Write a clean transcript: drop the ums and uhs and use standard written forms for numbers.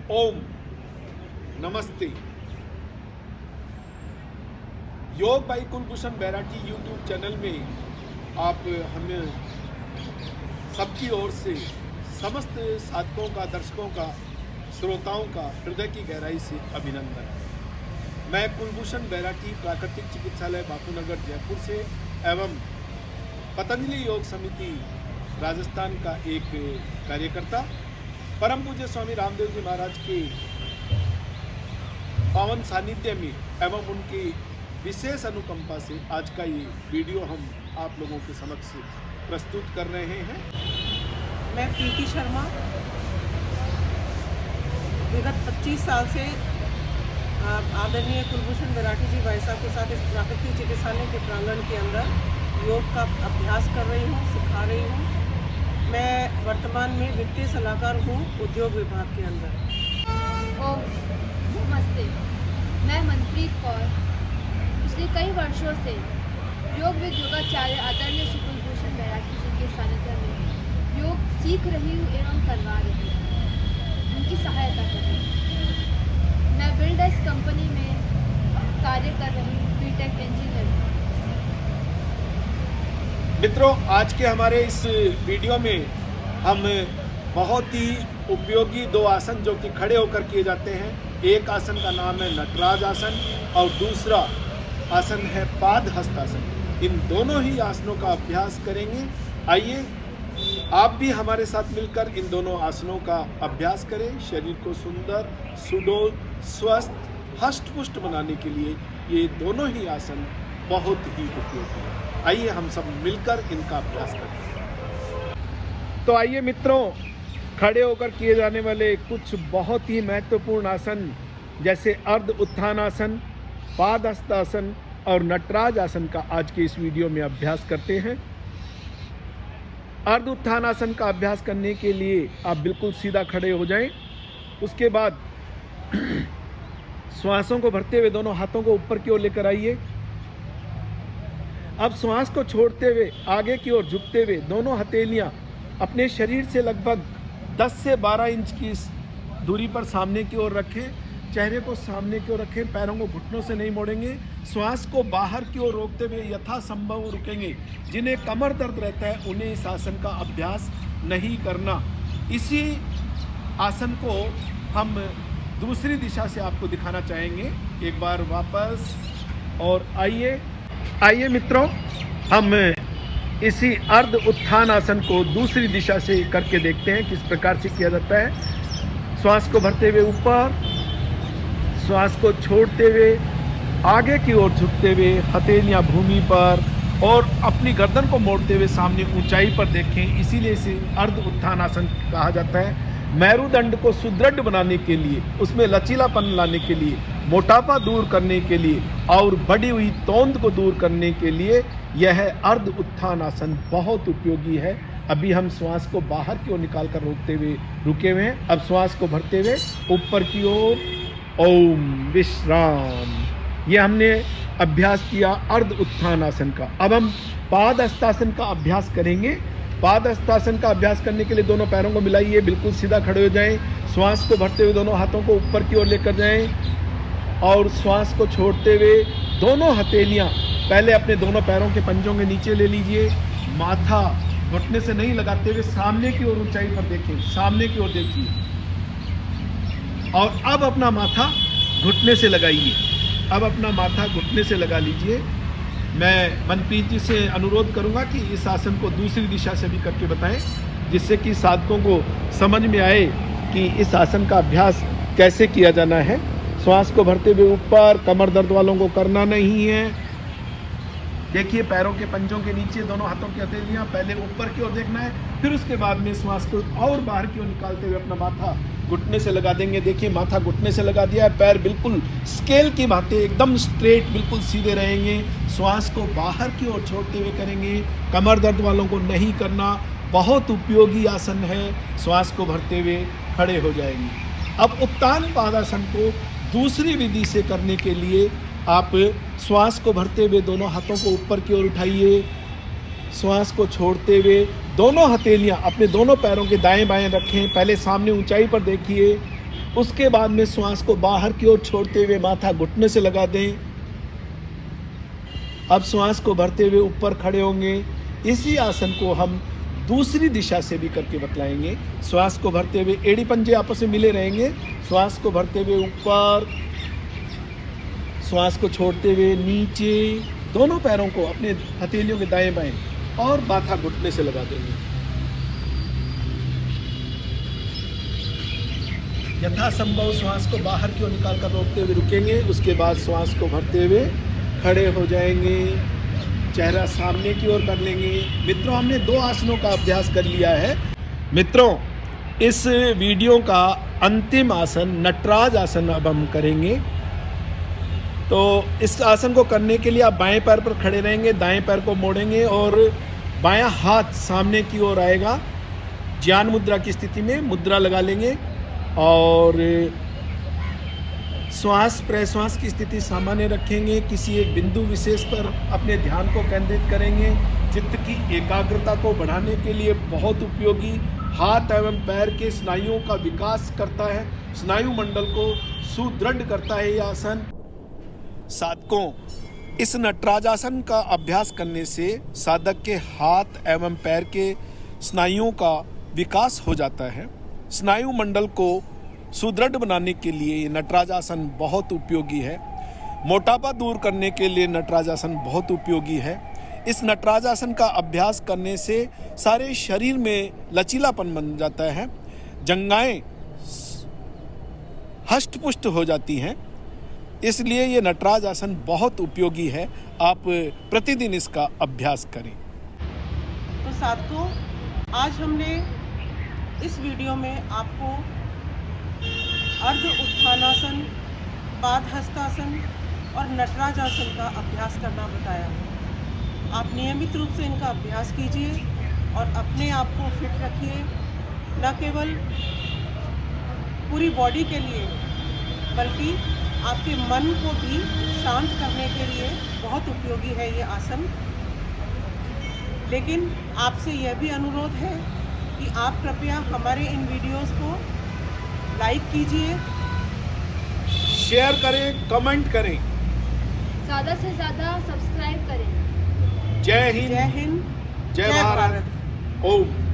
ओम नमस्ते। योग by Kulbhushan Bairagi YouTube channel में आप हमें सबकी ओर से समस्त साधकों का, दर्शकों का, श्रोताओं का हृदय की गहराई से अभिनंदन। मैं कुलभूषण बैरागी प्राकृतिक चिकित्सालय बापूनगर जयपुर से एवं पतंजलि योग समिति राजस्थान का एक कार्यकर्ता परम पूज्य स्वामी रामदेव जी महाराज के पावन सानिध्य में एवं उनकी विशेष अनुकंपा से आज का ये वीडियो हम आप लोगों के समक्ष प्रस्तुत कर रहे हैं। मैं प्रीति शर्मा विगत 25 साल से आदरणीय कुलभूषण बैरागी जी भाई साहब के साथ इस प्राकृतिक चिकित्सालय के प्रांगण के अंदर योग का अभ्यास कर रही हूँ, सिखा रही हूँ। मैं वर्तमान में वित्तीय सलाहकार हूँ उद्योग विभाग के अंदर। ओम नमस्ते। मैं मनप्रीत कौर पिछले कई वर्षों से योग विद योगाचार्य आदरणीय श्री कुलभूषण बैरागी जी के सानिध्य में योग सीख रही हूँ एवं करवा रही हूँ, उनकी सहायता कर रही हूँ। मैं बिल्डर्स कंपनी में कार्य कर रही हूँ, बीटेक इंजीनियर। मित्रों, आज के हमारे इस वीडियो में हम बहुत ही उपयोगी दो आसन जो कि खड़े होकर किए जाते हैं। एक आसन का नाम है नटराज आसन और दूसरा आसन है पाद हस्तासन। इन दोनों ही आसनों का अभ्यास करेंगे। आइए आप भी हमारे साथ मिलकर इन दोनों आसनों का अभ्यास करें। शरीर को सुंदर, सुडौल, स्वस्थ, हष्ट-पुष्ट बनाने के लिए ये दोनों ही आसन बहुत ही उपयोगी है। आइए हम सब मिलकर इनका अभ्यास करें। तो आइए मित्रों, खड़े होकर किए जाने वाले कुछ बहुत ही महत्वपूर्ण आसन जैसे अर्ध उत्थान आसन, पाद हस्तासन और नटराज आसन का आज के इस वीडियो में अभ्यास करते हैं। अर्ध उत्थान आसन का अभ्यास करने के लिए आप बिल्कुल सीधा खड़े हो जाएं। उसके बाद श्वासों को भरते हुए दोनों हाथों को ऊपर की ओर लेकर आइए। अब श्वास को छोड़ते हुए आगे की ओर झुकते हुए दोनों हथेलियां अपने शरीर से लगभग 10 से 12 इंच की दूरी पर सामने की ओर रखें। चेहरे को सामने की ओर रखें, पैरों को घुटनों से नहीं मोड़ेंगे। श्वास को बाहर की ओर रोकते हुए यथासंभव रुकेंगे। जिन्हें कमर दर्द रहता है उन्हें इस आसन का अभ्यास नहीं करना। इसी आसन को हम दूसरी दिशा से आपको दिखाना चाहेंगे। एक बार वापस और आइए मित्रों, हम इसी अर्ध उत्थान आसन को दूसरी दिशा से करके देखते हैं किस प्रकार से किया जाता है। श्वास को भरते हुए ऊपर, श्वास को छोड़ते हुए आगे की ओर झुकते हुए हथेलियां भूमि पर और अपनी गर्दन को मोड़ते हुए सामने ऊंचाई पर देखें। इसीलिए इसे अर्ध उत्थान आसन कहा जाता है। मेरुदंड को सुदृढ़ बनाने के लिए, उसमें लचीलापन लाने के लिए, मोटापा दूर करने के लिए और बढ़ी हुई तोंद को दूर करने के लिए यह अर्ध उत्थान आसन बहुत उपयोगी है। अभी हम श्वास को बाहर की ओर निकाल कर रुके हुए हैं। अब श्वास को भरते हुए ऊपर की ओर ओम विश्राम। ये हमने अभ्यास किया अर्ध उत्थान आसन का। अब हम पाद हस्तासन का अभ्यास करेंगे। पाद हस्तासन का अभ्यास करने के लिए दोनों पैरों को मिलाइए, बिल्कुल सीधा खड़े हो जाएं। श्वास को भरते हुए दोनों हाथों को ऊपर की ओर लेकर जाएं और श्वास को छोड़ते हुए दोनों हथेलियां पहले अपने दोनों पैरों के पंजों के नीचे ले लीजिए। माथा घुटने से नहीं लगाते हुए सामने की ओर ऊंचाई पर देखें, सामने की ओर देखिए और अब अपना माथा घुटने से लगाइए। अब अपना माथा घुटने से लगा लीजिए। मैं मनप्रीत जी से अनुरोध करूंगा कि इस आसन को दूसरी दिशा से भी करके बताएं, जिससे कि साधकों को समझ में आए कि इस आसन का अभ्यास कैसे किया जाना है। श्वास को भरते हुए ऊपर, कमर दर्द वालों को करना नहीं है। देखिए पैरों के पंजों के नीचे दोनों हाथों की हथेलियां पहले ऊपर की ओर देखना है, फिर उसके बाद में श्वास को और बाहर की ओर निकालते हुए अपना माथा घुटने से लगा देंगे। देखिए माथा घुटने से लगा दिया है, पैर बिल्कुल स्केल की भांति एकदम स्ट्रेट बिल्कुल सीधे रहेंगे। श्वास को बाहर की ओर छोड़ते हुए करेंगे। कमर दर्द वालों को नहीं करना, बहुत उपयोगी आसन है। श्वास को भरते हुए खड़े हो जाएंगे। अब उत्तान पादासन को दूसरी विधि से करने के लिए आप श्वास को भरते हुए दोनों हाथों को ऊपर की ओर उठाइए। श्वास को छोड़ते हुए दोनों हथेलियां अपने दोनों पैरों के दाएं बाएं रखें। पहले सामने ऊंचाई पर देखिए उसके बाद में श्वास को बाहर की ओर छोड़ते हुए माथा घुटने से लगा दें। अब श्वास को भरते हुए ऊपर खड़े होंगे। इसी आसन को हम दूसरी दिशा से भी करके बतलाएंगे। श्वास को भरते हुए एड़ी पंजे आपस में मिले रहेंगे। श्वास को भरते हुए ऊपर, श्वास को छोड़ते हुए नीचे, दोनों पैरों को अपने हथेलियों के दाएं बाएं और माथा घुटने से लगा देंगे। यथासंभव श्वास को बाहर की ओर निकाल कर रोकते हुए रुकेंगे। उसके बाद श्वास को भरते हुए खड़े हो जाएंगे, चेहरा सामने की ओर कर लेंगे। मित्रों, हमने 2 आसनों का अभ्यास कर लिया है। मित्रों, इस वीडियो का अंतिम आसन नटराज आसन अब हम करेंगे। तो इस आसन को करने के लिए आप बाएं पैर पर खड़े रहेंगे, दाएं पैर को मोड़ेंगे और बायां हाथ सामने की ओर आएगा। ज्ञान मुद्रा की स्थिति में मुद्रा लगा लेंगे और श्वास प्रश्वास की स्थिति सामान्य रखेंगे। किसी एक बिंदु विशेष पर अपने ध्यान को केंद्रित करेंगे। चित्त की एकाग्रता को बढ़ाने के लिए बहुत उपयोगी, हाथ एवं पैर के स्नायुओं का विकास करता है, स्नायु मंडल को सुदृढ़ करता है यह आसन। साधकों, इस नटराजासन का अभ्यास करने से साधक के हाथ एवं पैर के स्नायुओं का विकास हो जाता है। स्नायु मंडल को सुदृढ़ बनाने के लिए ये नटराजासन बहुत उपयोगी है। मोटापा दूर करने के लिए नटराजासन बहुत उपयोगी है। इस नटराजासन का अभ्यास करने से सारे शरीर में लचीलापन बन जाता है, जंघाएं हष्ट-पुष्ट हो जाती हैं। इसलिए ये नटराज आसन बहुत उपयोगी है। आप प्रतिदिन इसका अभ्यास करें। तो साथियों, आज हमने इस वीडियो में आपको अर्ध उत्थानासन, पाद हस्तासन और नटराज आसन का अभ्यास करना बताया। आप नियमित रूप से इनका अभ्यास कीजिए और अपने आप को फिट रखिए। न केवल पूरी बॉडी के लिए बल्कि आपके मन को भी शांत करने के लिए बहुत उपयोगी है ये आसन। लेकिन आपसे यह भी अनुरोध है कि आप कृपया हमारे इन वीडियोस को लाइक कीजिए, शेयर करें, कमेंट करें, ज़्यादा से ज़्यादा सब्सक्राइब करें। जय हिंद, जय हिंद, जय भारत। ओम।